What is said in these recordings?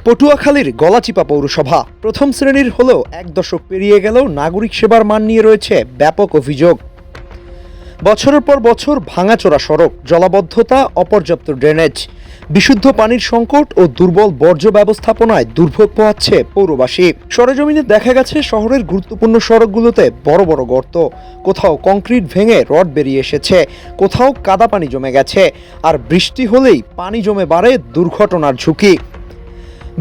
পটুয়াখালীর গলাচিপা পৌরসভা প্রথম শ্রেণীর হলেও এক দশক পেরিয়ে গেলেও নাগরিক সেবার মান নিয়ে রয়েছে ব্যাপক অভিযোগ। বছরের পর বছর ভাঙাচোরা সড়ক, জলাবদ্ধতা, অপর্যাপ্ত ড্রেনেজ, বিশুদ্ধ পানির সংকট ও দুর্বল বর্জ্য ব্যবস্থাপনায় দুর্ভোগ পোহাচ্ছে পৌরবাসী। সরেজমিনে দেখা গেছে শহরের গুরুত্বপূর্ণ সড়কগুলোতে বড় বড় গর্ত, কোথাও কংক্রিট ভেঙে রড বেরিয়ে এসেছে, কোথাও কাদা পানি জমে গেছে, আর বৃষ্টি হলেই পানি জমে বাড়ে দুর্ঘটনার ঝুঁকি।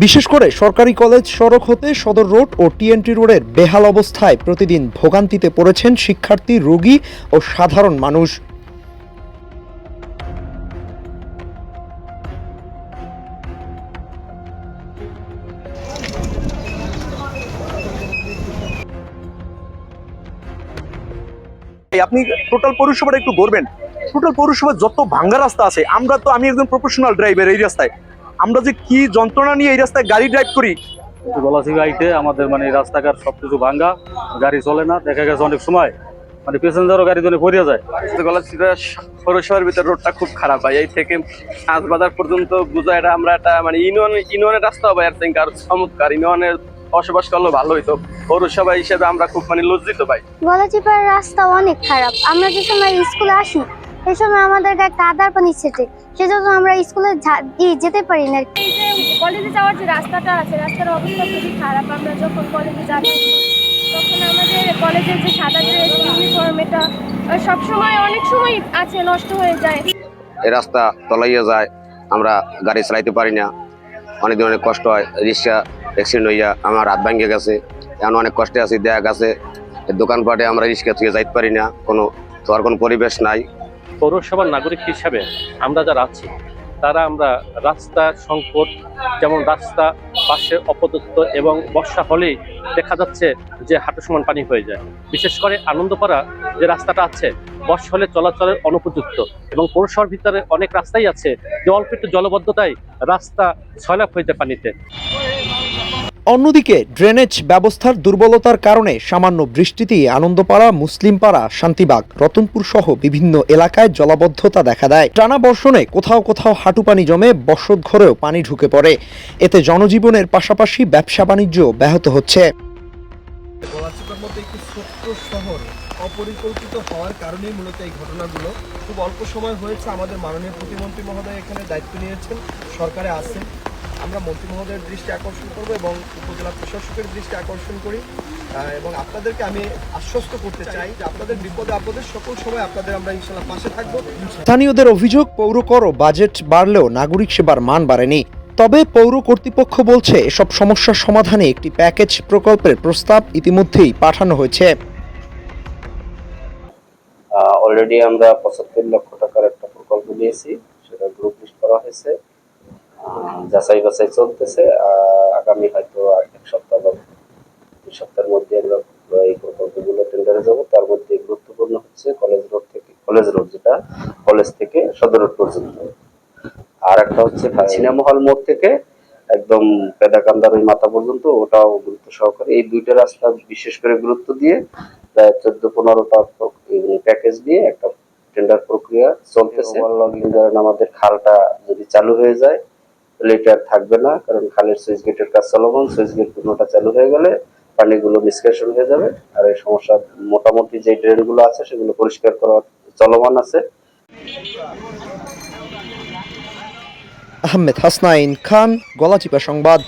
বিশেষ করে সরকারি কলেজ সড়ক হতে সদর রোড ও টিএনটি রোডের বেহাল অবস্থায় প্রতিদিন ভোগান্তিতে পড়েছেন শিক্ষার্থী, রোগী ও সাধারণ মানুষ। আপনি টোটাল পৌরসভাটা একটু ঘুরবেন। টোটাল পৌরসভার যত ভাঙ্গা রাস্তা আছে, আমি একজন প্রফেশনাল ড্রাইভার, এই রাস্তায় আমরা যে কি যন্ত্রণা নিয়ে এই রাস্তায় গাড়ি ড্রাইভ করি। গলাচিপাইতে আমাদের রাস্তাঘাট সবকিছু ভাঙ্গা, গাড়ি চলে না। দেখা গেছে অনেক সময় প্যাসেঞ্জারও গাড়ি জন্য পড়ে যায়। গলাচিপা পৌরসভার ভিতরে রোডটা খুব খারাপ ভাই। এই থেকে হাঁসবাজার পর্যন্ত বুঝা এটা আমরা একটা ইউনিয়নের রাস্তা ভাই, আর থেকে আরো চমৎকার। ইউনিয়নের বসবাস করলে ভালো হইতো। পৌরসভা হিসেবে আমরা খুব লজ্জিত ভাই। গলাচিপার রাস্তা অনেক খারাপ। আমরা যে সময় স্কুলে আসি সেই সময় আমাদের গায়ে কাদার পানি ছেটে, সেজন্য আমরা স্কুলে যেতে পারি না। কলেজে যাওয়ার যে রাস্তাটা আছে, রাস্তার অবস্থা খুবই খারাপ। আমরা যখন কলেজে যাতায়াত করি তখন আমাদের কলেজের যে সাদা ড্রেস, ইউনিফর্ম, এটা সবসময় অনেক সময় আছে নষ্ট হয়ে যায়। এই রাস্তা তলাইয়া যায়, আমরা গাড়ি চালাইতে পারি না, অনেক দিন অনেক কষ্ট হয়। রিক্সা অ্যাক্সিডেন্ট হইয়া আমার হাত ভাঙিয়ে গেছে, এখন অনেক কষ্টে আছি। দেখা গেছে দোকানপাটে আমরা রিক্সা থেকে যাইতে পারি না, কোনো পরিবেশ নাই। পৌরসভার নাগরিক হিসাবে আমরা যারা আছি তারা আমরা রাস্তা সংকট, যেমন রাস্তা পাশে অপদস্থ এবং বর্ষা হলেই দেখা যাচ্ছে যে হাঁটু সমান পানি হয়ে যায়। বিশেষ করে আনন্দপাড়া যে রাস্তাটা আছে, বর্ষা হলে চলাচলের অনুপযুক্ত, এবং পৌরসভার ভিতরে অনেক রাস্তাই আছে যে অল্প একটু জলবদ্ধতায় রাস্তা ছয়লাভ হয়ে যায় পানিতে। অন্যদিকে ড্রেনেজ ব্যবস্থার দুর্বলতার কারণে সামান্য বৃষ্টিতেই আনন্দপাড়া, মুসলিমপাড়া, শান্তিবাগ, রতনপুর সহ বিভিন্ন এলাকায় জলাবদ্ধতা দেখা দেয়। টানা বর্ষণে কোথাও কোথাও হাঁটু পানি জমে বসতঘরেও পানি ঢুকে পড়ে। এতে জনজীবনের পাশাপাশি ব্যবসা বাণিজ্য ব্যাহত হচ্ছে। গলাচিপার মতো একটি ছোট্ট শহর অপরিকল্পিত হওয়ার কারণেই মূলত এই ঘটনাগুলো খুব অল্প সময় হয়েছে। আমাদের মাননীয় প্রতিমন্ত্রী মহোদয় এখানে দায়িত্ব নিয়েছেন, সরকারে আছেন। আমরা মন্ত্রী মহোদয়ের দৃষ্টি আকর্ষণ করব এবং উপজেলা প্রশাসকের দৃষ্টি আকর্ষণ করি, এবং আপনাদেরকে আমি আশ্বস্ত করতে চাই যে আপনাদের বিপদে আপদে সকল সময় আপনাদের আমরা ইনশাআল্লাহ পাশে থাকবো। স্থানীয়দের অভিযোগ, পৌর কর ও বাজেট বাড়লেও নাগরিক সেবার মান বাড়েনি। তবে পৌর কর্তৃপক্ষ বলছে এসব সমস্যার সমাধানে একটি প্যাকেজ প্রকল্পের প্রস্তাব ইতিমধ্যেই পাঠানো হয়েছে। অলরেডি আমরা 75 লক্ষ টাকার একটা প্রকল্প নিয়েছি, সেটা গ্রুপ লিস্ট করা হয়েছে, যাচাই বাছাই চলতেছে। আগামী হয়তো এক সপ্তাহ বা 2 সপ্তাহের মধ্যে আমরা এই প্রকল্পগুলো টেন্ডারে যাবো। তার মধ্যে গুরুত্বপূর্ণ হচ্ছে কলেজ রোড যেটা কলেজ থেকে সদর রোড পর্যন্ত, আর একটা হচ্ছে সিনেমা হল মোড় থেকে একদম পেদাকান্দার ওই মাথা পর্যন্ত, ওটাও গুরুত্ব সহকারে। এই দুইটা রাস্তা বিশেষ করে গুরুত্ব দিয়ে প্রায় 14-15টা প্যাকেজ দিয়ে একটা টেন্ডার প্রক্রিয়া চলতেছে। আমাদের খালটা যদি চালু হয়ে যায় তাহলে এটা থাকবে না, কারণ খালের সুইচ গেটের কাজ চলমান। সুইচ গেট পুরোটা চালু হয়ে গেলে পানিগুলো নিষ্কাশন হয়ে যাবে, আর এই সমস্যা মোটামুটি যে ড্রেনগুলো আছে সেগুলো পরিষ্কার করা চলমান আছে। আহমেদ হাসনাইন খান, গলাচিপা সংবাদ।